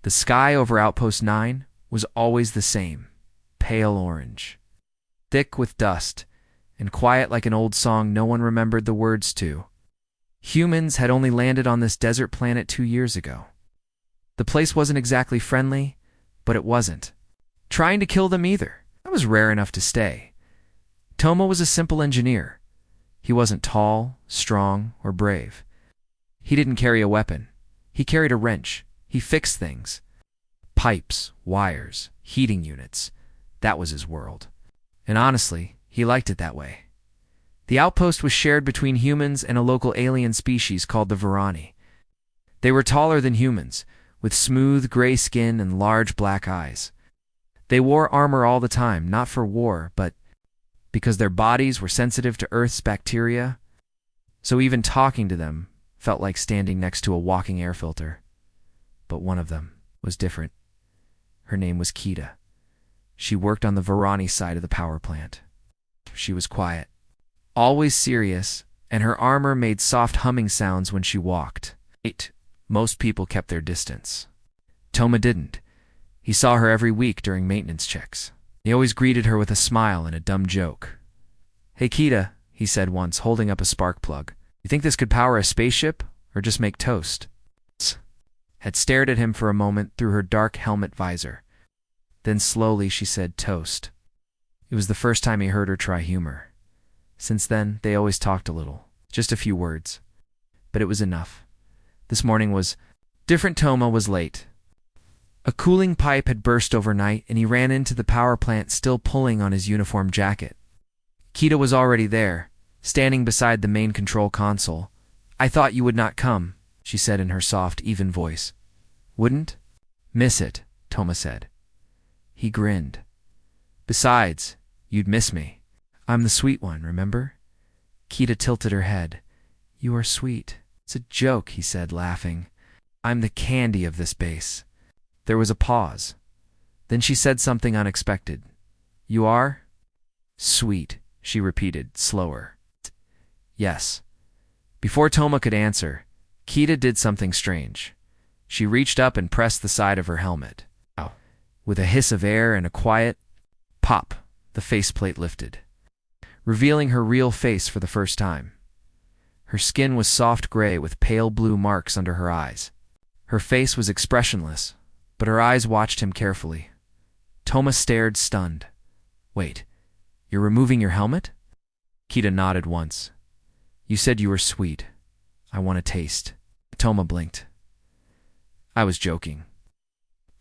The sky over Outpost 9 was always the same, pale orange, thick with dust, and quiet like an old song no one remembered the words to. Humans had only landed on this desert planet 2 years ago. The place wasn't exactly friendly, but it wasn't trying to kill them either. That was rare enough to stay. Toma was a simple engineer. He wasn't tall, strong, or brave. He didn't carry a weapon. He carried a wrench. He fixed things. Pipes, wires, heating units. That was his world. And honestly, he liked it that way. The outpost was shared between humans and a local alien species called the Varani. They were taller than humans, with smooth gray skin and large black eyes. They wore armor all the time, not for war, but because their bodies were sensitive to Earth's bacteria, so even talking to them felt like standing next to a walking air filter. But one of them was different. Her name was Kita. She worked on the Varani side of the power plant. She was quiet, always serious, and her armor made soft humming sounds when she walked. Most people kept their distance. Toma didn't. He saw her every week during maintenance checks. He always greeted her with a smile and a dumb joke. "Hey, Kita," he said once, holding up a spark plug. "You think this could power a spaceship, or just make toast?" Had stared at him for a moment through her dark helmet visor. Then slowly she said toast. It was the first time he heard her try humor. Since then, they always talked a little, just a few words. But it was enough. This morning was different. Toma was late. A cooling pipe had burst overnight, and he ran into the power plant still pulling on his uniform jacket. Kita was already there, standing beside the main control console. "I thought you would not come," she said in her soft, even voice. "Wouldn't? Miss it," Toma said. He grinned. "Besides, you'd miss me. I'm the sweet one, remember?" Kita tilted her head. "You are sweet." "It's a joke," he said, laughing. "I'm the candy of this base." There was a pause. Then she said something unexpected. "You are?" "Sweet," she repeated, slower. "Yes." Before Toma could answer, Kita did something strange. She reached up and pressed the side of her helmet. With a hiss of air and a quiet pop, the faceplate lifted, revealing her real face for the first time. Her skin was soft gray with pale blue marks under her eyes. Her face was expressionless, but her eyes watched him carefully. Toma stared, stunned. "Wait, you're removing your helmet?" Kita nodded once. "You said you were sweet. I want a taste." Toma blinked. "I was joking."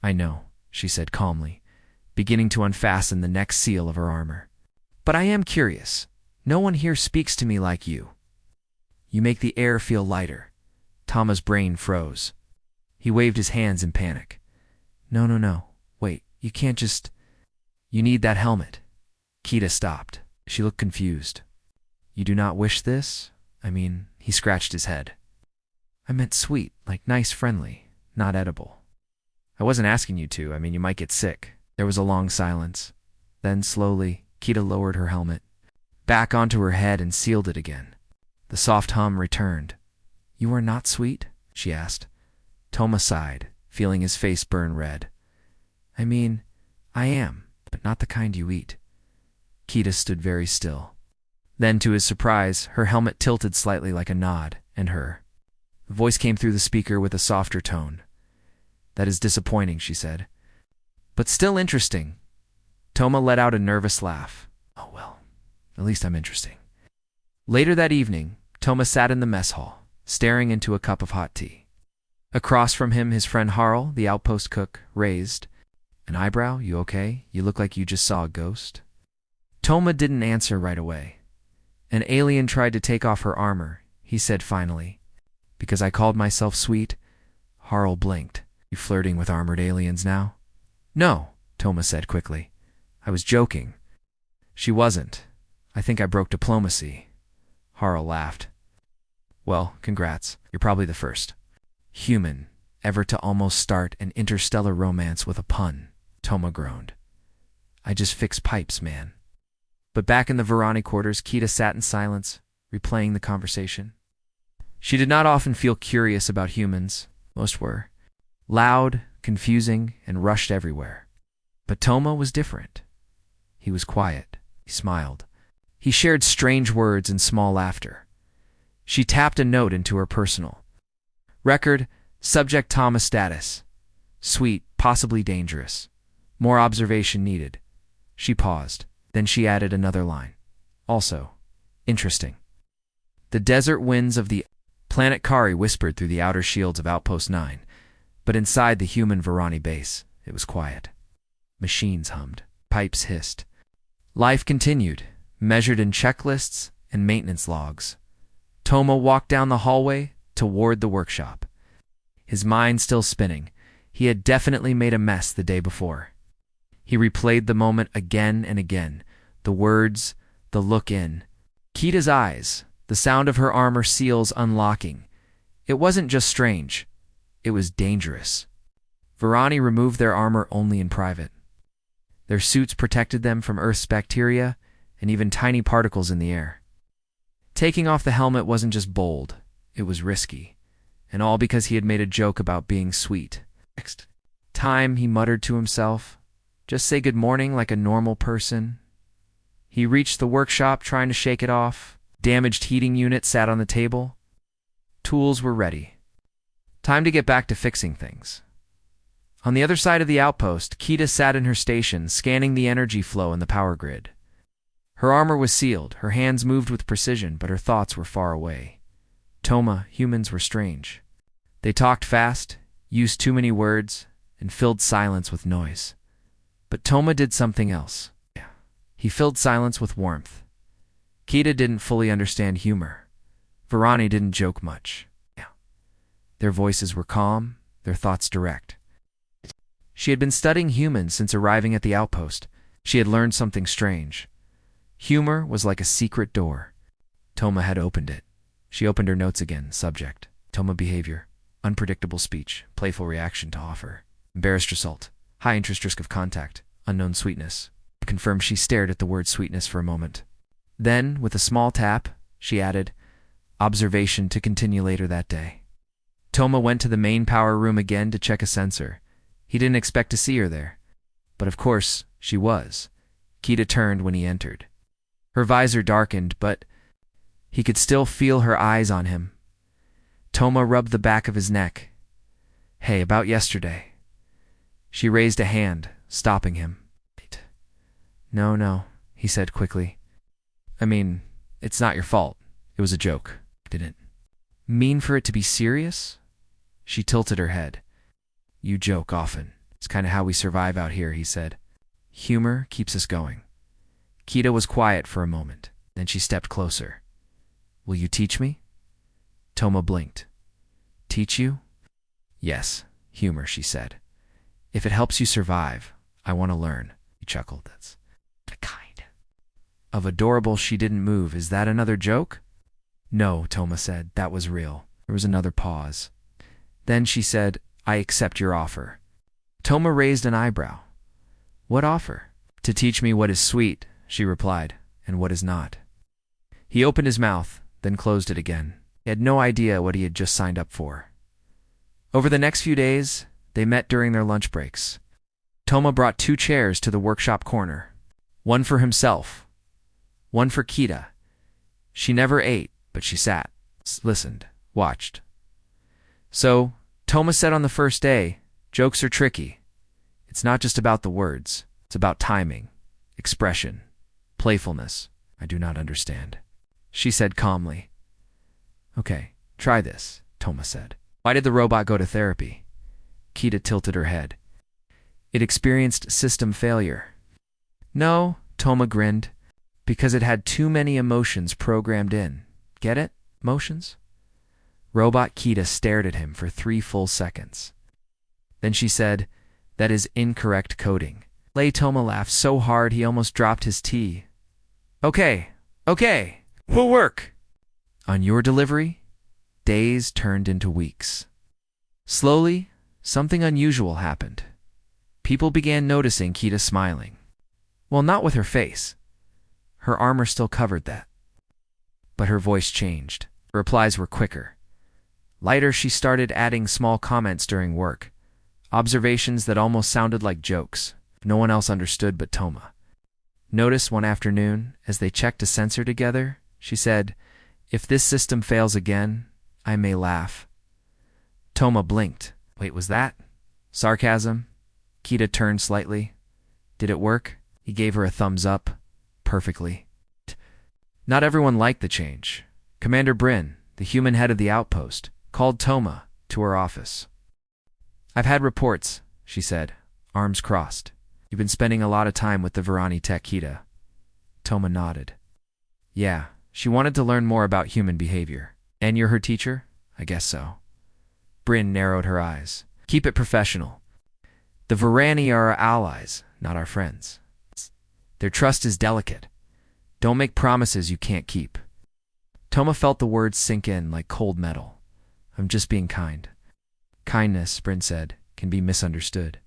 "I know," she said calmly, beginning to unfasten the next seal of her armor. "But I am curious. No one here speaks to me like you. You make the air feel lighter." Toma's brain froze. He waved his hands in panic. No. Wait, you can't just... You need that helmet." Kita stopped. She looked confused. "You do not wish this? I mean," he scratched his head. "I meant sweet, like nice, friendly, not edible." "I wasn't asking you to. I mean, you might get sick." There was a long silence. Then, slowly, Kita lowered her helmet back onto her head and sealed it again. The soft hum returned. "You are not sweet?" she asked. Toma sighed, feeling his face burn red. "I mean, I am, but not the kind you eat." Kita stood very still. Then, to his surprise, her helmet tilted slightly like a nod, and her voice came through the speaker with a softer tone. "That is disappointing," she said. "But still interesting." Toma let out a nervous laugh. "Oh well, at least I'm interesting." Later that evening, Toma sat in the mess hall, staring into a cup of hot tea. Across from him, his friend Harl, the outpost cook, raised an eyebrow. "You okay? You look like you just saw a ghost." Toma didn't answer right away. "An alien tried to take off her armor," he said finally. "Because I called myself sweet?" Harl blinked. "You flirting with armored aliens now?" "No," Toma said quickly. "I was joking." "She wasn't. I think I broke diplomacy." Harl laughed. "Well, congrats. You're probably the first human ever to almost start an interstellar romance with a pun," Toma groaned. "I just fix pipes, man." But back in the Varani quarters, Kita sat in silence, replaying the conversation. She did not often feel curious about humans. Most were loud, confusing, and rushed everywhere. But Toma was different. He was quiet. He smiled. He shared strange words and small laughter. She tapped a note into her personal record, subject Toma status. Sweet, possibly dangerous. More observation needed. She paused. Then she added another line. Also, interesting. The desert winds of the planet Kari whispered through the outer shields of Outpost 9, but inside the human Varani base, it was quiet. Machines hummed. Pipes hissed. Life continued, measured in checklists and maintenance logs. Toma walked down the hallway toward the workshop. His mind still spinning. He had definitely made a mess the day before. He replayed the moment again and again. The words, the look in. Kita's eyes, the sound of her armor seals unlocking. It wasn't just strange. It was dangerous. Varani removed their armor only in private. Their suits protected them from Earth's bacteria and even tiny particles in the air. Taking off the helmet wasn't just bold, it was risky. And all because he had made a joke about being sweet. Next time, he muttered to himself, just say good morning like a normal person. He reached the workshop trying to shake it off. Damaged heating unit sat on the table. Tools were ready. Time to get back to fixing things. On the other side of the outpost, Kita sat in her station, scanning the energy flow in the power grid. Her armor was sealed, her hands moved with precision, but her thoughts were far away. Toma, humans were strange. They talked fast, used too many words, and filled silence with noise. But Toma did something else. He filled silence with warmth. Kita didn't fully understand humor. Varani didn't joke much. Their voices were calm, their thoughts direct. She had been studying humans since arriving at the outpost. She had learned something strange. Humor was like a secret door. Toma had opened it. She opened her notes again. Subject: Toma behavior. Unpredictable speech. Playful reaction to offer. Embarrassed result. High interest risk of contact. Unknown sweetness. Confirmed. She stared at the word sweetness for a moment. Then, with a small tap, she added, observation to continue later that day. Toma went to the main power room again to check a sensor. He didn't expect to see her there. But of course, she was. Kita turned when he entered. Her visor darkened, but he could still feel her eyes on him. Toma rubbed the back of his neck. Hey, about yesterday. She raised a hand, stopping him. No, he said quickly. I mean, it's not your fault. It was a joke. Didn't mean for it to be serious? She tilted her head. You joke often. It's kind of how we survive out here, he said. Humor keeps us going. Kita was quiet for a moment. Then she stepped closer. Will you teach me? Toma blinked. Teach you? Yes, humor, she said. If it helps you survive, I want to learn. He chuckled. That's the kind of adorable. She didn't move. Is that another joke? No, Toma said. That was real. There was another pause. Then she said, I accept your offer. Toma raised an eyebrow. What offer? To teach me what is sweet, she replied, and what is not. He opened his mouth, then closed it again. He had no idea what he had just signed up for. Over the next few days, they met during their lunch breaks. Toma brought 2 chairs to the workshop corner. One for himself, one for Kita. She never ate, but she sat, listened, watched. So, Toma said on the first day, jokes are tricky. It's not just about the words. It's about timing, expression, playfulness. I do not understand. She said calmly. Okay, try this, Toma said. Why did the robot go to therapy? Kita tilted her head. It experienced system failure. No, Toma grinned, because it had too many emotions programmed in. Get it? Emotions? Robot Kita stared at him for 3 full seconds. Then she said, that is incorrect coding. Toma laughed so hard he almost dropped his tea. Okay, we'll work. On your delivery, days turned into weeks. Slowly, something unusual happened. People began noticing Kita smiling. Well, not with her face. Her armor still covered that. But her voice changed. Her replies were quicker. Lighter, she started adding small comments during work. Observations that almost sounded like jokes. No one else understood but Toma. Notice one afternoon, as they checked a sensor together, she said, "If this system fails again, I may laugh." Toma blinked. Wait, was that sarcasm? Kita turned slightly. Did it work? He gave her a thumbs up. Perfectly. Not everyone liked the change. Commander Bryn, the human head of the outpost, called Toma to her office. "I've had reports," she said, arms crossed. "You've been spending a lot of time with the Varani tech Kita." Toma nodded. "Yeah, she wanted to learn more about human behavior." "And you're her teacher?" "I guess so." Bryn narrowed her eyes. "Keep it professional. The Varani are our allies, not our friends. Their trust is delicate. Don't make promises you can't keep." Toma felt the words sink in like cold metal. "I'm just being kind." "Kindness," Bryn said, "can be misunderstood."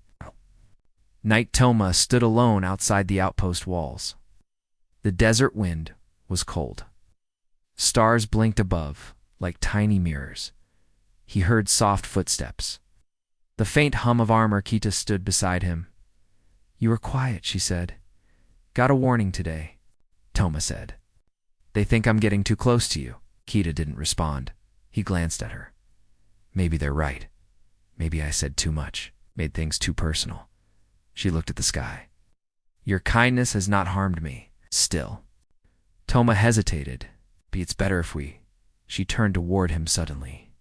Night Toma stood alone outside the outpost walls. The desert wind was cold. Stars blinked above, like tiny mirrors. He heard soft footsteps. The faint hum of armor. Kita stood beside him. "You were quiet," she said. "Got a warning today," Toma said. "They think I'm getting too close to you." Kita didn't respond. He glanced at her. "Maybe they're right. Maybe I said too much, made things too personal." She looked at the sky. "Your kindness has not harmed me. Still." Toma hesitated. "But it's better if we—" She turned toward him suddenly.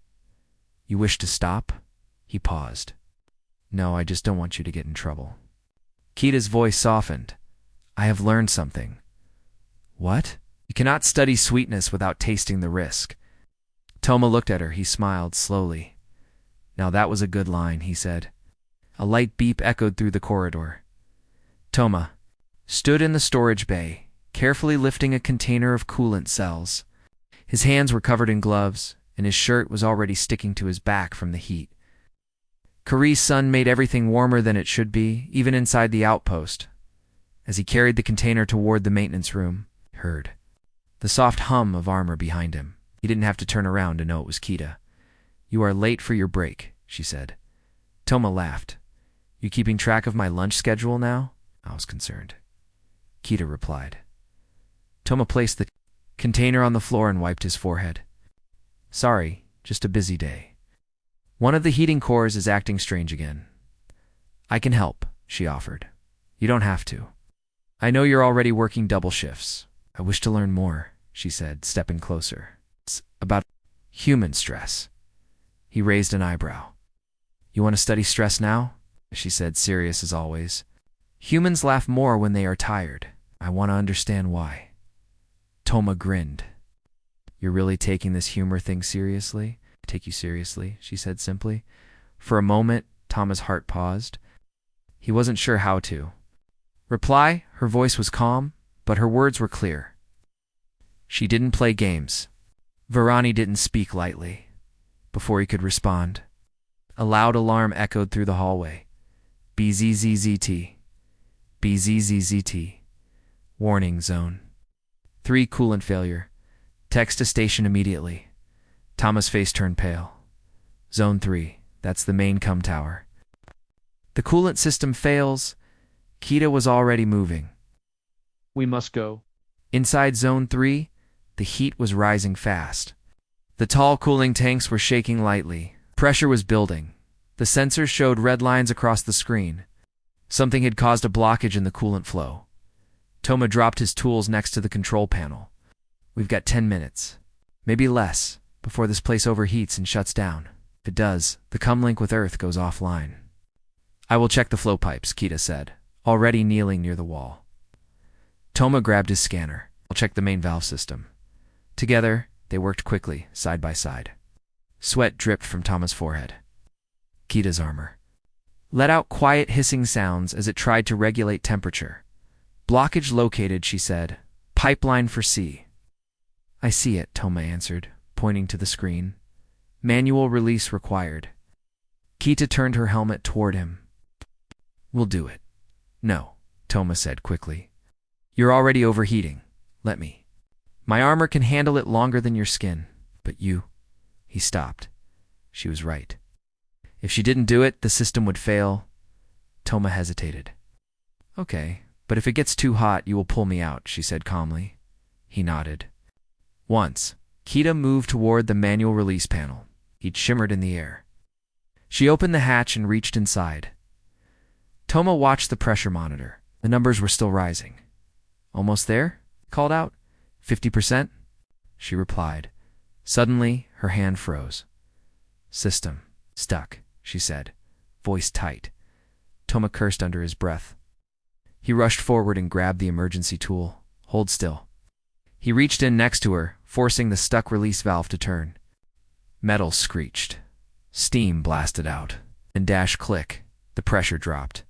"You wish to stop?" He paused. "No, I just don't want you to get in trouble." Kita's voice softened. "I have learned something." "What?" "You cannot study sweetness without tasting the risk." Toma looked at her. He smiled slowly. "Now that was a good line," he said. A light beep echoed through the corridor. Toma stood in the storage bay, carefully lifting a container of coolant cells. His hands were covered in gloves, and his shirt was already sticking to his back from the heat. Kari's sun made everything warmer than it should be, even inside the outpost. As he carried the container toward the maintenance room, he heard the soft hum of armor behind him. He didn't have to turn around to know it was Kita. "You are late for your break," she said. Toma laughed. "You keeping track of my lunch schedule now?" I was concerned. Kita replied. Toma placed the container on the floor and wiped his forehead. "Sorry, just a busy day. One of the heating cores is acting strange again." "I can help," she offered. "You don't have to. I know you're already working double shifts." "I wish to learn more," she said, stepping closer. "It's about human stress." He raised an eyebrow. "You want to study stress now?" she said, serious as always. "Humans laugh more when they are tired. I want to understand why." Toma grinned. "You're really taking this humor thing seriously?" "I take you seriously," she said simply. For a moment, Toma's heart paused. He wasn't sure how to reply. Her voice was calm, but her words were clear. She didn't play games. Varani didn't speak lightly. Before he could respond, a loud alarm echoed through the hallway. BZZZT. BZZZT. Warning zone. 3 coolant failure. Text to station immediately. Toma's face turned pale. Zone 3. That's the main com tower. The coolant system fails. Kita was already moving. "We must go." Inside Zone 3, the heat was rising fast. The tall cooling tanks were shaking lightly. Pressure was building. The sensors showed red lines across the screen. Something had caused a blockage in the coolant flow. Toma dropped his tools next to the control panel. "We've got 10 minutes, maybe less, before this place overheats and shuts down. If it does, the comlink with Earth goes offline." "I will check the flow pipes," Kita said, already kneeling near the wall. Toma grabbed his scanner. "I'll check the main valve system." Together, they worked quickly, side by side. Sweat dripped from Toma's forehead. Kita's armor let out quiet hissing sounds as it tried to regulate temperature. "Blockage located," she said. "Pipeline for C." "I see it," Toma answered, pointing to the screen. "Manual release required." Kita turned her helmet toward him. "We'll do it." "No," Toma said quickly. "You're already overheating. Let me. My armor can handle it longer than your skin. But you—" He stopped. She was right. If she didn't do it, the system would fail. Toma hesitated. Okay, but if it gets too hot, you will pull me out, she said calmly. He nodded. Once, Kita moved toward the manual release panel. He'd shimmered in the air. She opened the hatch and reached inside. Toma watched the pressure monitor. The numbers were still rising. Almost there? He called out. 50%? She replied. Suddenly, her hand froze. System. Stuck, she said, voice tight. Toma cursed under his breath. He rushed forward and grabbed the emergency tool. Hold still. He reached in next to her, forcing the stuck release valve to turn. Metal screeched. Steam blasted out. And dash click. The pressure dropped.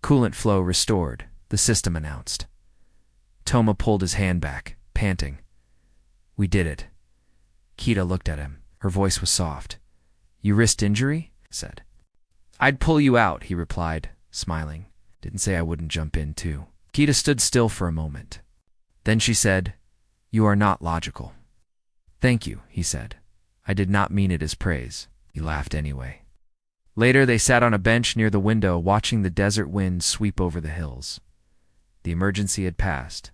Coolant flow restored, the system announced. Toma pulled his hand back, panting. We did it. Kita looked at him. Her voice was soft. You risked injury? Said. I'd pull you out, he replied, smiling. Didn't say I wouldn't jump in, too. Kita stood still for a moment. Then she said, You are not logical. Thank you, he said. I did not mean it as praise. He laughed anyway. Later, they sat on a bench near the window, watching the desert wind sweep over the hills. The emergency had passed.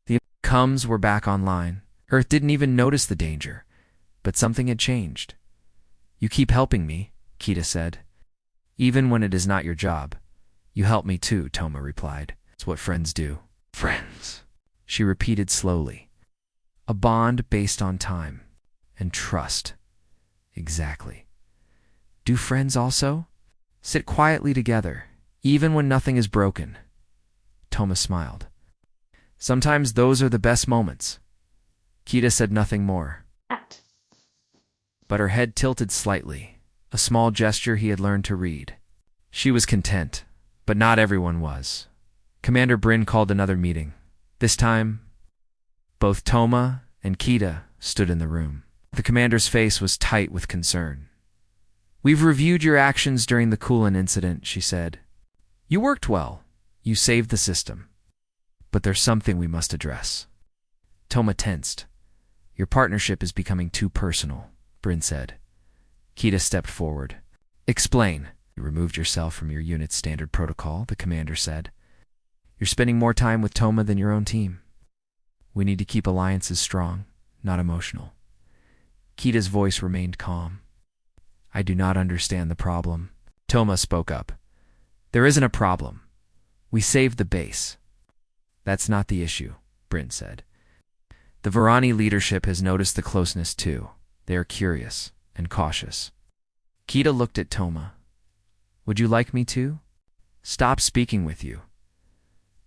The comms were back online. Earth didn't even notice the danger, but something had changed. You keep helping me, Kita said. Even when it is not your job. You help me too, Toma replied. It's what friends do. Friends, she repeated slowly. A bond based on time and trust. Exactly. Do friends also? Sit quietly together, even when nothing is broken. Toma smiled. Sometimes those are the best moments. Kita said nothing more. But her head tilted slightly, a small gesture he had learned to read. She was content, but not everyone was. Commander Bryn called another meeting. This time, both Toma and Kita stood in the room. The commander's face was tight with concern. We've reviewed your actions during the coolant incident, she said. You worked well. You saved the system. But there's something we must address. Toma tensed. Your partnership is becoming too personal, Bryn said. Kita stepped forward. Explain. You removed yourself from your unit's standard protocol, the commander said. You're spending more time with Toma than your own team. We need to keep alliances strong, not emotional. Kita's voice remained calm. I do not understand the problem. Toma spoke up. There isn't a problem. We saved the base. That's not the issue, Bryn said. The Varani leadership has noticed the closeness too. They are curious and cautious. Kita looked at Toma. Would you like me to? Stop speaking with you.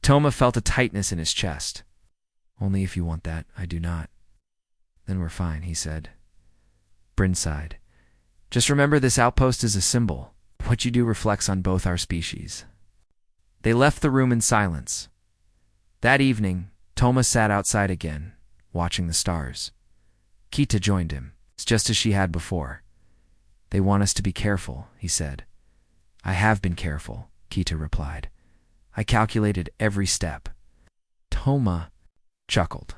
Toma felt a tightness in his chest. Only if you want that, I do not. Then we're fine, he said. Bryn sighed. Just remember this outpost is a symbol. What you do reflects on both our species. They left the room in silence. That evening, Toma sat outside again, watching the stars. Kita joined him, just as she had before. They want us to be careful, he said. I have been careful, Kita replied. I calculated every step. Toma chuckled.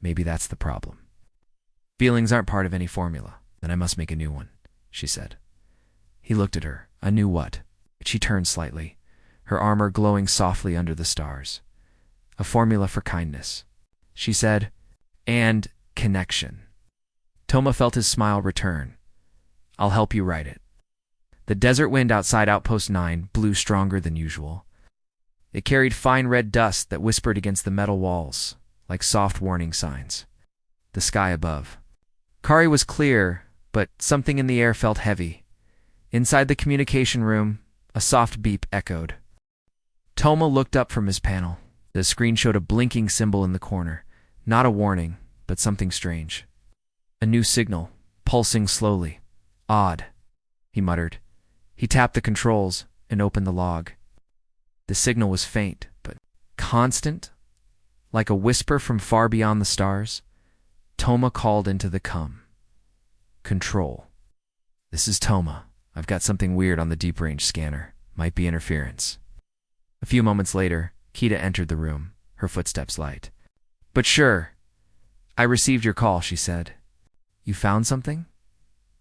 Maybe that's the problem. Feelings aren't part of any formula, then I must make a new one, she said. He looked at her. A new what? She turned slightly, her armor glowing softly under the stars. A formula for kindness, she said, and connection. Toma felt his smile return. I'll help you write it. The desert wind outside Outpost 9 blew stronger than usual. It carried fine red dust that whispered against the metal walls, like soft warning signs. The sky above. Kari was clear, but something in the air felt heavy. Inside the communication room, a soft beep echoed. Toma looked up from his panel. The screen showed a blinking symbol in the corner. Not a warning, but something strange. A new signal, pulsing slowly. Odd, he muttered. He tapped the controls and opened the log. The signal was faint, but constant, like a whisper from far beyond the stars. Toma called into the com. Control. This is Toma. I've got something weird on the deep-range scanner. Might be interference. A few moments later, Kita entered the room, her footsteps light. But sure. I received your call, she said. You found something?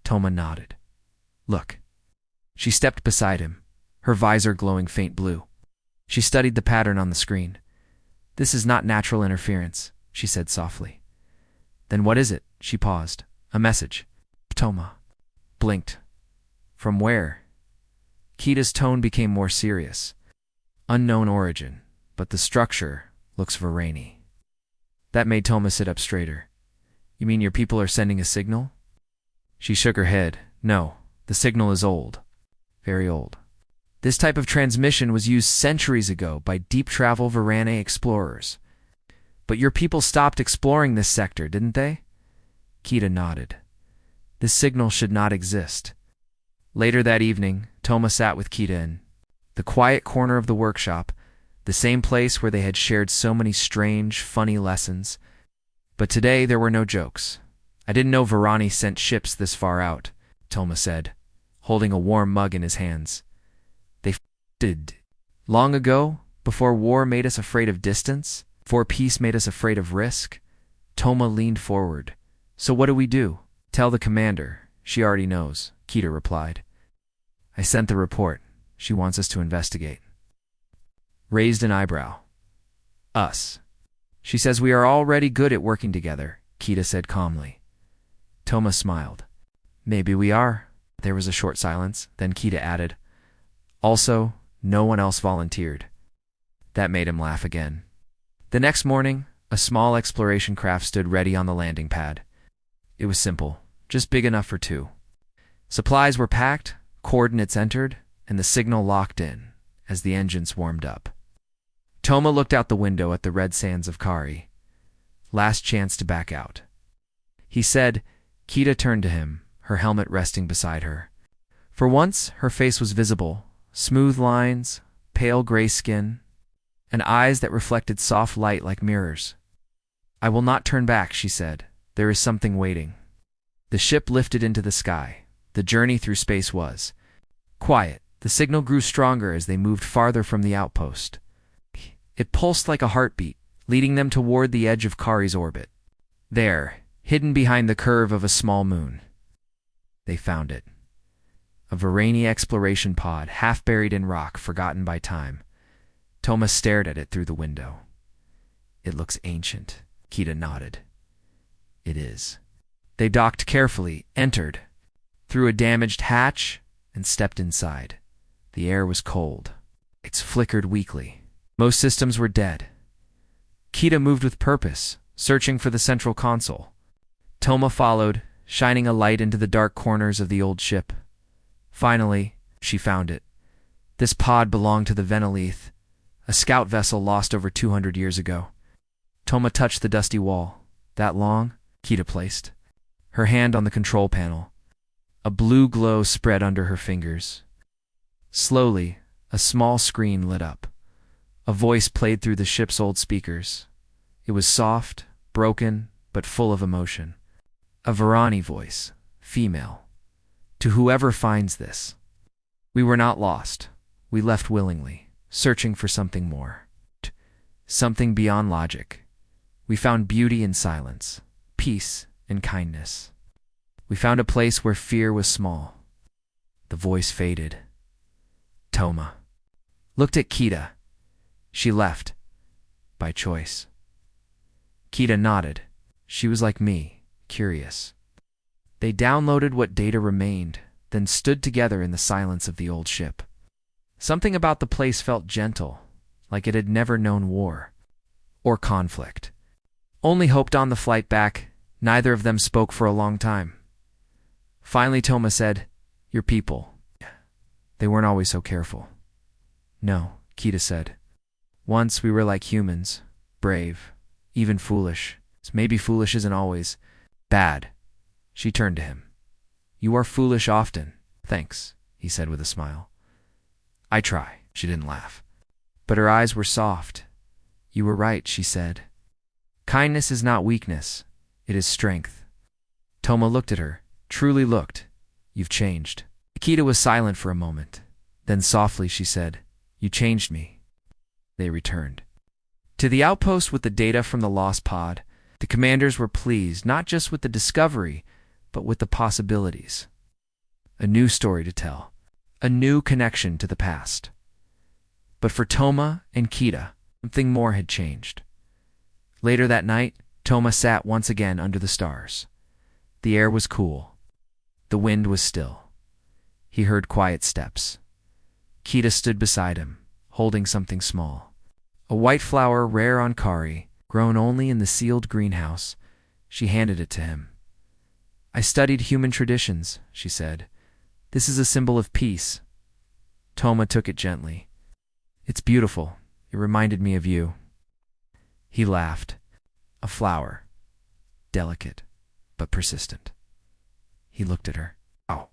Toma nodded. Look, She stepped beside him, her visor glowing faint blue. She studied the pattern on the screen. "This is not natural interference," she said softly. "Then what is it?" She paused. "A message." Toma blinked. "From where?" Kita's tone became more serious. "Unknown origin, but the structure looks Varani." That made Toma sit up straighter. "You mean your people are sending a signal?" She shook her head. "No, the signal is old. Very old. This type of transmission was used centuries ago by deep-travel Varane explorers. But your people stopped exploring this sector, didn't they?" Kita nodded. "This signal should not exist." Later that evening, Toma sat with Kita in the quiet corner of the workshop, the same place where they had shared so many strange, funny lessons. But today there were no jokes. "I didn't know Varani sent ships this far out," Toma said, holding a warm mug in his hands. "They did. Long ago, before war made us afraid of distance, before peace made us afraid of risk." Toma leaned forward. "So what do we do?" "Tell the commander. She already knows," Kita replied. "I sent the report. She wants us to investigate." Raised an eyebrow. "Us." "She says we are already good at working together," Kita said calmly. Toma smiled. "Maybe we are." There was a short silence, then Kita added, "Also, no one else volunteered." That made him laugh again. The next morning, a small exploration craft stood ready on the landing pad. It was simple, just big enough for two. Supplies were packed, coordinates entered, and the signal locked in as the engines warmed up. Toma looked out the window at the red sands of Kari. Last chance to back out. He said. Kita turned to him, her helmet resting beside her. For once, her face was visible, smooth lines, pale gray skin, and eyes that reflected soft light like mirrors. "I will not turn back," she said. "There is something waiting." The ship lifted into the sky. The journey through space was quiet. The signal grew stronger as they moved farther from the outpost. It pulsed like a heartbeat, leading them toward the edge of Kari's orbit. There, hidden behind the curve of a small moon. They found it. A Varani exploration pod, half buried in rock, forgotten by time. Toma stared at it through the window. "It looks ancient," Kita nodded. "It is." They docked carefully, entered, through a damaged hatch, and stepped inside. The air was cold. Lights flickered weakly. Most systems were dead. Kita moved with purpose, searching for the central console. Toma followed, shining a light into the dark corners of the old ship. Finally, she found it. This pod belonged to the Venelith, a scout vessel lost over 200 years ago. Toma touched the dusty wall. "That long?" Kita placed, her hand on the control panel. A blue glow spread under her fingers. Slowly, a small screen lit up. A voice played through the ship's old speakers. It was soft, broken, but full of emotion. A Varani voice, female. "To whoever finds this. We were not lost. We left willingly, searching for something more. Something beyond logic. We found beauty in silence, peace in kindness. We found a place where fear was small." The voice faded. Toma looked at Kita. She left. By choice. Kita nodded. She was like me, curious. They downloaded what data remained, then stood together in the silence of the old ship. Something about the place felt gentle, like it had never known war or conflict. Only hoped on the flight back. Neither of them spoke for a long time. Finally, Toma said, "Your people. They weren't always so careful." "No," Kita said. "Once we were like humans, brave, even foolish. Maybe foolish isn't always bad." She turned to him. "You are foolish often." "Thanks," he said with a smile. "I try." She didn't laugh. But her eyes were soft. "You were right," she said. "Kindness is not weakness. It is strength." Toma looked at her, truly looked. "You've changed." Kita was silent for a moment. Then softly she said, "You changed me." They returned to the outpost with the data from the lost pod. The commanders were pleased, not just with the discovery, but with the possibilities. A new story to tell. a new connection to the past. But for Toma and Kita, something more had changed. Later that night, Toma sat once again under the stars. The air was cool. The wind was still. He heard quiet steps. Kita stood beside him, holding something small. A white flower rare on Kari, grown only in the sealed greenhouse. She handed it to him. "I studied human traditions," she said. "This is a symbol of peace." Toma took it gently. "It's beautiful. It reminded me of you." He laughed. A flower. Delicate, but persistent. He looked at her. "Oh.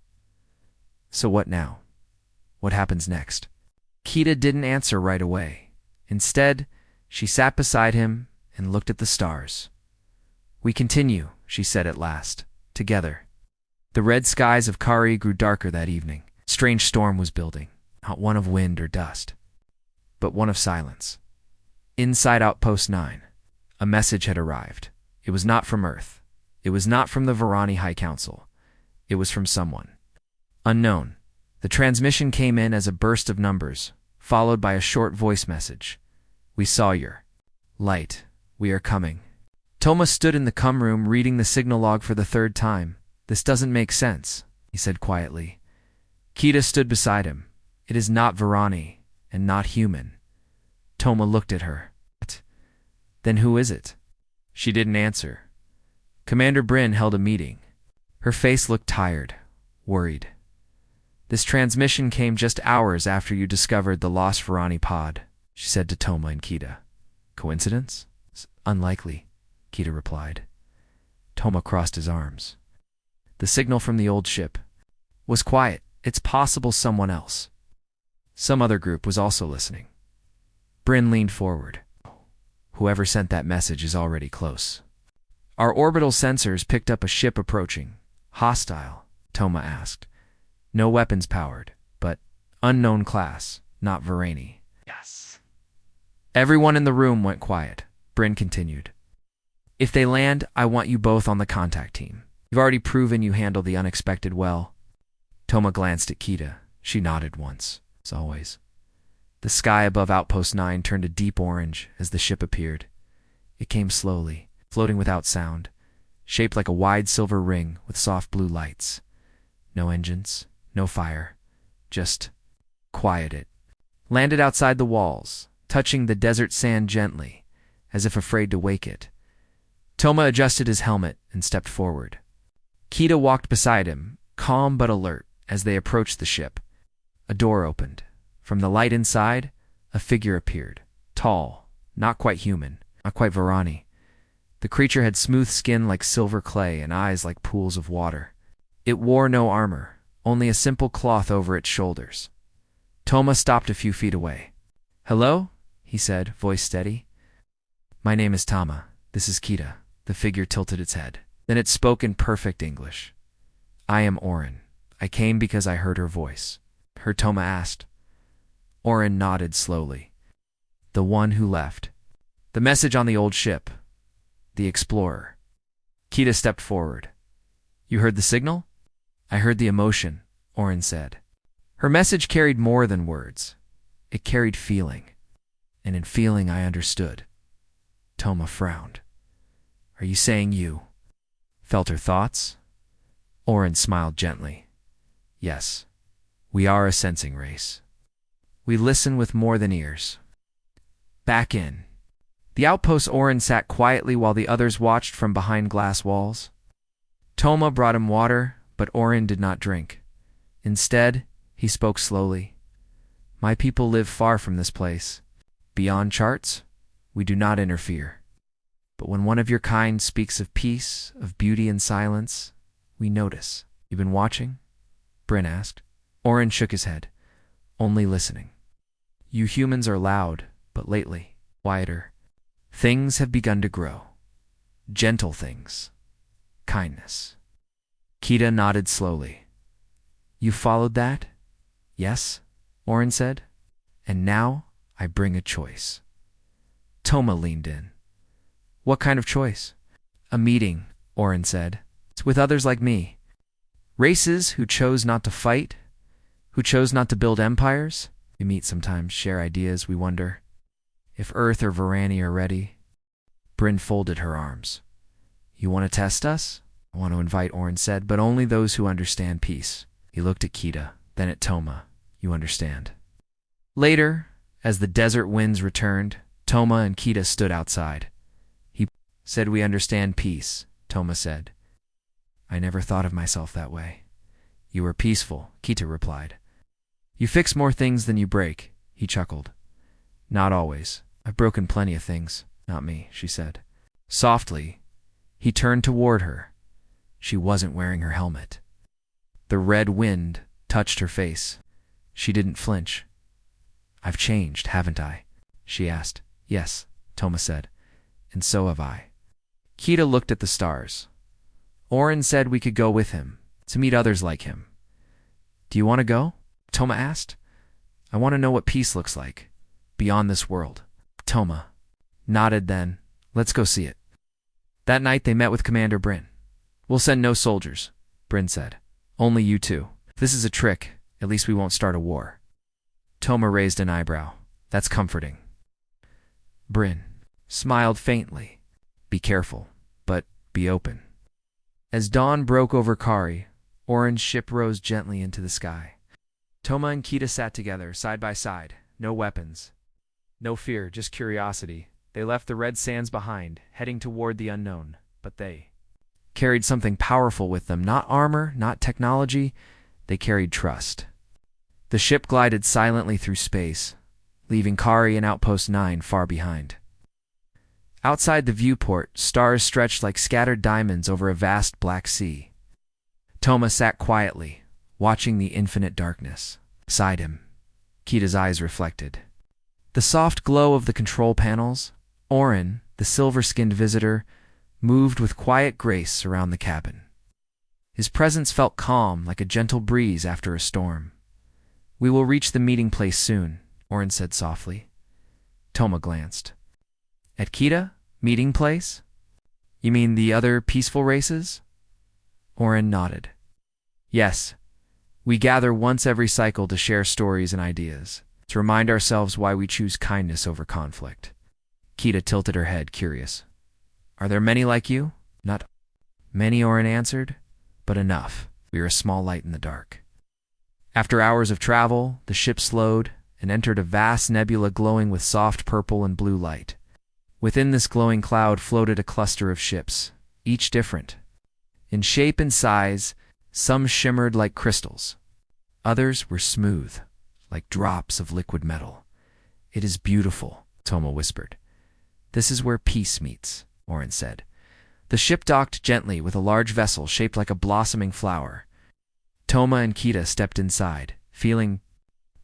So what now? What happens next?" Kita didn't answer right away. Instead, she sat beside him and looked at the stars. "We continue," she said at last, "together." The red skies of Kari grew darker that evening. A strange storm was building, not one of wind or dust, but one of silence. Inside Outpost 9, a message had arrived. It was not from Earth. It was not from the Varani High Council. It was from someone unknown. The transmission came in as a burst of numbers, followed by a short voice message. "We saw your light. We are coming." Toma stood in the room reading the signal log for the third time. "This doesn't make sense," he said quietly. Kita stood beside him. "It is not Varani, and not human." Toma looked at her. "What? Then who is it?" She didn't answer. Commander Bryn held a meeting. Her face looked tired, worried. "This transmission came just hours after you discovered the lost Varani pod," she said to Toma and Kita. "Coincidence?" "Unlikely," Kita replied. Toma crossed his arms. "The signal from the old ship was quiet. It's possible someone else." Some other group was also listening. Bryn leaned forward. "Whoever sent that message is already close." "Our orbital sensors picked up a ship approaching. Hostile?" Toma asked. "No weapons powered, but unknown class, not Varani." "Yes." Everyone in the room went quiet. Bryn continued. "If they land, I want you both on the contact team. You've already proven you handle the unexpected well." Toma glanced at Kita. She nodded once, as always. The sky above Outpost 9 turned a deep orange as the ship appeared. It came slowly, floating without sound, shaped like a wide silver ring with soft blue lights. No engines, no fire, just quiet. It landed outside the walls, touching the desert sand gently, as if afraid to wake it. Toma adjusted his helmet and stepped forward. Kita walked beside him, calm but alert, as they approached the ship. A door opened. From the light inside, a figure appeared. Tall, not quite human, not quite Varani. The creature had smooth skin like silver clay and eyes like pools of water. It wore no armor, only a simple cloth over its shoulders. Toma stopped a few feet away. "Hello?" he said, voice steady. "My name is Tama. This is Kita." The figure tilted its head. Then it spoke in perfect English. "I am Orin. I came because I heard her voice." Her Toma asked. Orin nodded slowly. "The one who left. The message on the old ship. The explorer." Kita stepped forward. "You heard the signal?" "I heard the emotion," Orin said. Her message carried more than words. It carried feeling. And in feeling I understood. Toma frowned. "Are you saying you felt her thoughts?" Orin smiled gently. "Yes. We are a sensing race. We listen with more than ears." Back in the outpost, Orin sat quietly while the others watched from behind glass walls. Toma brought him water, but Orin did not drink. Instead, he spoke slowly. "My people live far from this place. Beyond charts, we do not interfere. But when one of your kind speaks of peace, of beauty and silence, we notice." "You've been watching?" Bryn asked. Orin shook his head. "Only listening. You humans are loud, but lately, quieter. Things have begun to grow. Gentle things. Kindness." Kita nodded slowly. "You followed that?" "Yes," Orin said. "And now I bring a choice." Toma leaned in. "What kind of choice?" "A meeting," Orin said. "It's with others like me. Races who chose not to fight, who chose not to build empires? We meet sometimes, share ideas, we wonder if Earth or Varani are ready. Bryn folded her arms. You want to test us? I want to invite, Orin said, but only those who understand peace. He looked at Kita, then at Toma. You understand. Later, as the desert winds returned, Toma and Kita stood outside. He said, we understand peace, Toma said. I never thought of myself that way. You were peaceful, Kita replied. You fix more things than you break, he chuckled. Not always. I've broken plenty of things. Not me, she said. Softly, he turned toward her. She wasn't wearing her helmet. The red wind touched her face. She didn't flinch. I've changed, haven't I? She asked. Yes, Toma said. And so have I. Kita looked at the stars. Orin said we could go with him, to meet others like him. Do you want to go? Toma asked. I want to know what peace looks like, beyond this world. Toma nodded then. Let's go see it. That night they met with Commander Bryn. We'll send no soldiers, Bryn said. Only you two. If this is a trick, at least we won't start a war. Toma raised an eyebrow. That's comforting. Bryn smiled faintly. Be careful, but be open. As dawn broke over Kari, Orin's ship rose gently into the sky. Toma and Kita sat together, side by side. No weapons. No fear, just curiosity. They left the red sands behind, heading toward the unknown. But they carried something powerful with them. Not armor, not technology. They carried trust. The ship glided silently through space, leaving Kari and Outpost 9 far behind. Outside the viewport, stars stretched like scattered diamonds over a vast black sea. Toma sat quietly, watching the infinite darkness. Beside him, Kita's eyes reflected the soft glow of the control panels. Orin, the silver-skinned visitor, moved with quiet grace around the cabin. His presence felt calm, like a gentle breeze after a storm. We will reach the meeting place soon, Orin said softly. Toma glanced. At Kita? Meeting place? You mean the other peaceful races? Orin nodded. Yes. We gather once every cycle to share stories and ideas, to remind ourselves why we choose kindness over conflict. Kita tilted her head, curious. Are there many like you? Not many, Orin answered, but enough. We are a small light in the dark. After hours of travel, the ship slowed and entered a vast nebula glowing with soft purple and blue light. Within this glowing cloud floated a cluster of ships, each different. In shape and size, some shimmered like crystals. Others were smooth, like drops of liquid metal. It is beautiful, Toma whispered. This is where peace meets, Orin said. The ship docked gently with a large vessel shaped like a blossoming flower. Toma and Kita stepped inside, feeling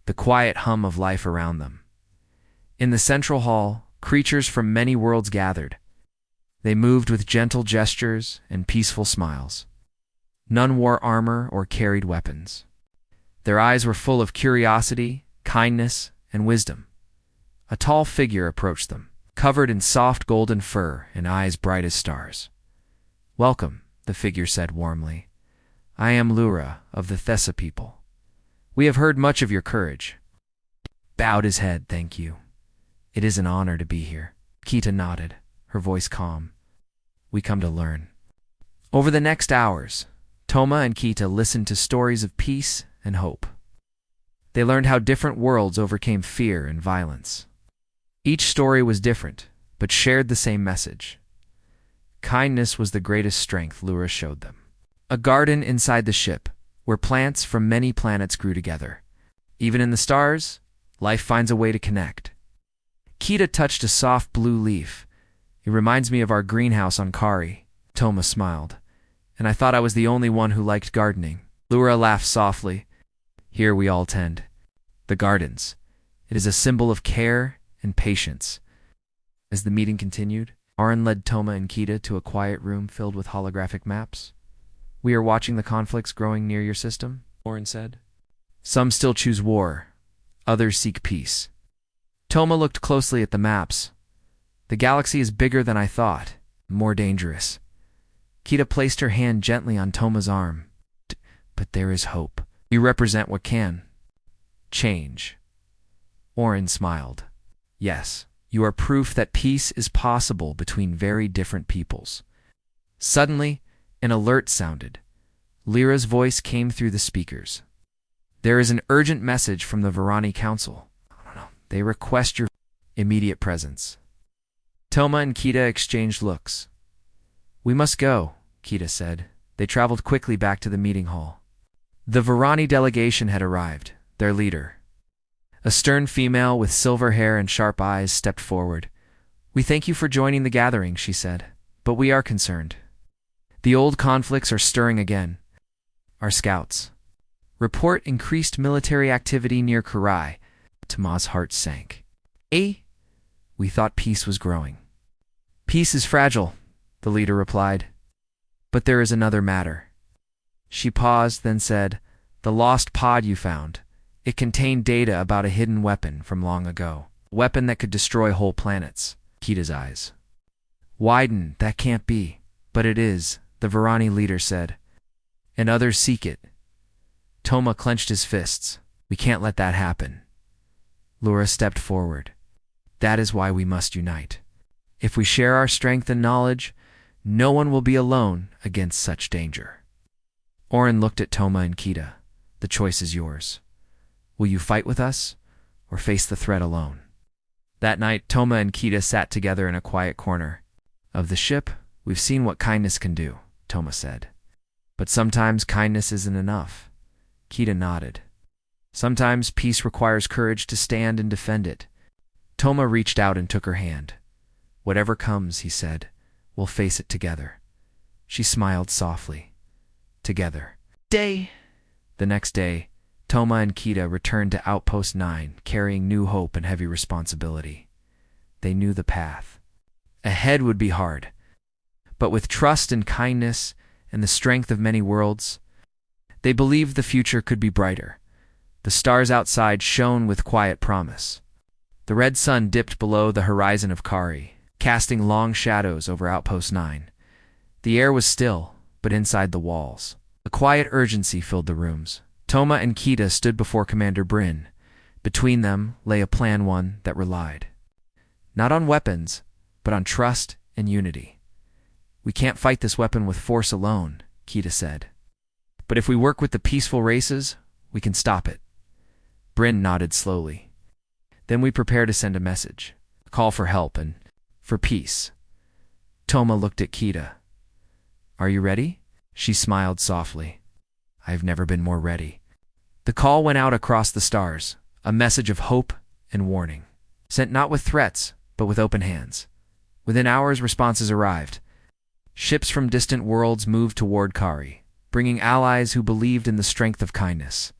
the quiet hum of life around them. In the central hall, creatures from many worlds gathered. They moved with gentle gestures and peaceful smiles. None wore armor or carried weapons. Their eyes were full of curiosity, kindness, and wisdom. A tall figure approached them, covered in soft golden fur and eyes bright as stars. Welcome, the figure said warmly. I am Lura of the Thessa people. We have heard much of your courage. Bowed his head, thank you. It is an honor to be here. Kita nodded, her voice calm. We come to learn. Over the next hours, Toma and Kita listened to stories of peace and hope. They learned how different worlds overcame fear and violence. Each story was different, but shared the same message. Kindness was the greatest strength, Lura showed them. A garden inside the ship, where plants from many planets grew together. Even in the stars, life finds a way to connect. Kita touched a soft blue leaf. It reminds me of our greenhouse on Kari. Toma smiled. And I thought I was the only one who liked gardening. Lura laughed softly. Here we all tend the gardens. It is a symbol of care and patience. As the meeting continued, Orin led Toma and Kita to a quiet room filled with holographic maps. We are watching the conflicts growing near your system, Orin said. Some still choose war. Others seek peace. Toma looked closely at the maps. The galaxy is bigger than I thought, more dangerous. Kita placed her hand gently on Toma's arm. But there is hope. You represent what can. Change. Orin smiled. Yes, you are proof that peace is possible between very different peoples. Suddenly, an alert sounded. Lyra's voice came through the speakers. There is an urgent message from the Varani Council. They request your immediate presence. Toma and Kita exchanged looks. We must go, Kita said. They traveled quickly back to the meeting hall. The Varani delegation had arrived, their leader. A stern female with silver hair and sharp eyes stepped forward. We thank you for joining the gathering, she said, but we are concerned. The old conflicts are stirring again. Our scouts report increased military activity near Karai. Toma's heart sank. We thought peace was growing. Peace is fragile, the leader replied. But there is another matter. She paused, then said, the lost pod you found. It contained data about a hidden weapon from long ago. A weapon that could destroy whole planets. Kita's eyes widened. That can't be. But it is, the Varani leader said. And others seek it. Toma clenched his fists. We can't let that happen. Lyra stepped forward. That is why we must unite. If we share our strength and knowledge, no one will be alone against such danger. Orin looked at Toma and Kita. The choice is yours. Will you fight with us, or face the threat alone? That night, Toma and Kita sat together in a quiet corner. Of the ship, we've seen what kindness can do, Toma said. But sometimes kindness isn't enough. Kita nodded. Sometimes peace requires courage to stand and defend it. Toma reached out and took her hand. Whatever comes, he said, we'll face it together. She smiled softly. Together. The next day, Toma and Kita returned to Outpost 9, carrying new hope and heavy responsibility. They knew the path. Ahead would be hard, but with trust and kindness and the strength of many worlds, they believed the future could be brighter. The stars outside shone with quiet promise. The red sun dipped below the horizon of Kari, casting long shadows over Outpost 9. The air was still, but inside the walls, a quiet urgency filled the rooms. Toma and Kita stood before Commander Bryn. Between them lay a plan, one that relied not on weapons, but on trust and unity. We can't fight this weapon with force alone, Kita said. But if we work with the peaceful races, we can stop it. Bryn nodded slowly. Then we prepare to send a message, a call for help and for peace. Toma looked at Kita. Are you ready? She smiled softly. I've never been more ready. The call went out across the stars, a message of hope and warning, sent not with threats, but with open hands. Within hours, responses arrived. Ships from distant worlds moved toward Kari, bringing allies who believed in the strength of kindness.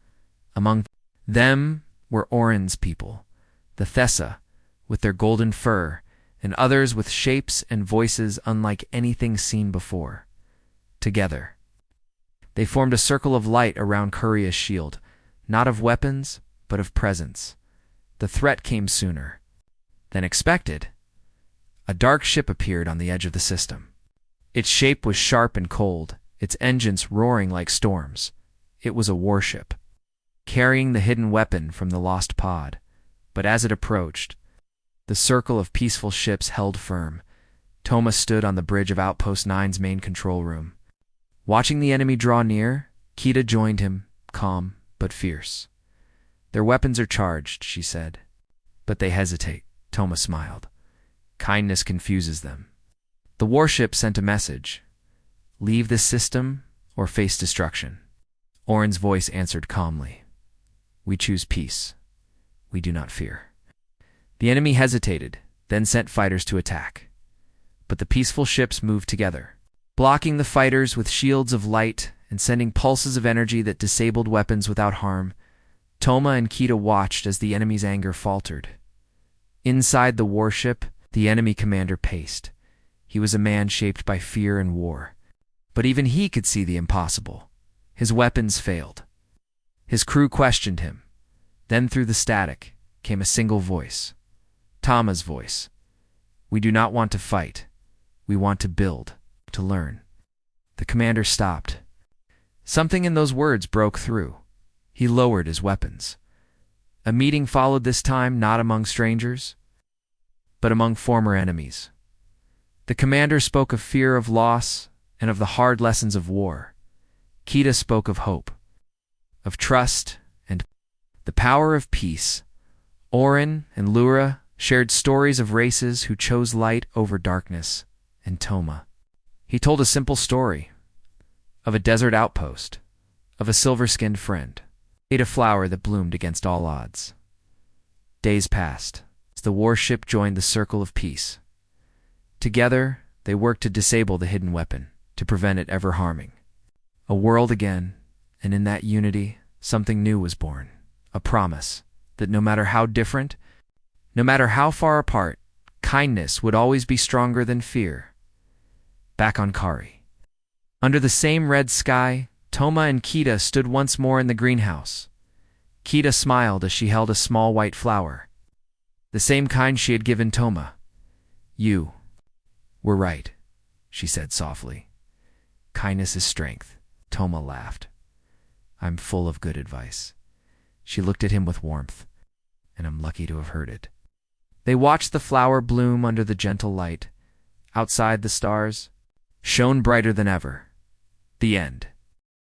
Among them were Orin's people, the Thessa, with their golden fur, and others with shapes and voices unlike anything seen before. Together, they formed a circle of light around Kuria's shield, not of weapons, but of presence. The threat came sooner than expected. A dark ship appeared on the edge of the system. Its shape was sharp and cold, its engines roaring like storms. It was a warship, carrying the hidden weapon from the lost pod. But as it approached, the circle of peaceful ships held firm. Toma stood on the bridge of Outpost 9's main control room. Watching the enemy draw near, Kita joined him, calm but fierce. Their weapons are charged, she said. But they hesitate, Toma smiled. Kindness confuses them. The warship sent a message. Leave this system or face destruction. Orin's voice answered calmly. We choose peace. We do not fear. The enemy hesitated, then sent fighters to attack. But the peaceful ships moved together, blocking the fighters with shields of light and sending pulses of energy that disabled weapons without harm. Toma and Kita watched as the enemy's anger faltered. Inside the warship, the enemy commander paced. He was a man shaped by fear and war. But even he could see the impossible. His weapons failed. His crew questioned him. Then through the static came a single voice. Toma's voice. We do not want to fight. We want to build, to learn. The commander stopped. Something in those words broke through. He lowered his weapons. A meeting followed this time, not among strangers, but among former enemies. The commander spoke of fear of loss and of the hard lessons of war. Kita spoke of hope, of trust, and the power of peace. Orin and Lura shared stories of races who chose light over darkness, and Toma. He told a simple story of a desert outpost, of a silver-skinned friend, ate a flower that bloomed against all odds. Days passed as the warship joined the circle of peace. Together, they worked to disable the hidden weapon, to prevent it ever harming. A world again, and in that unity, something new was born, a promise that no matter how different, no matter how far apart, kindness would always be stronger than fear. Back on Kari, under the same red sky, Toma and Kita stood once more in the greenhouse. Kita smiled as she held a small white flower, the same kind she had given Toma. "You were right," she said softly. "Kindness is strength." Toma laughed. "I'm full of good advice." She looked at him with warmth, and I'm lucky to have heard it. They watched the flower bloom under the gentle light. Outside, the stars shone brighter than ever. The end.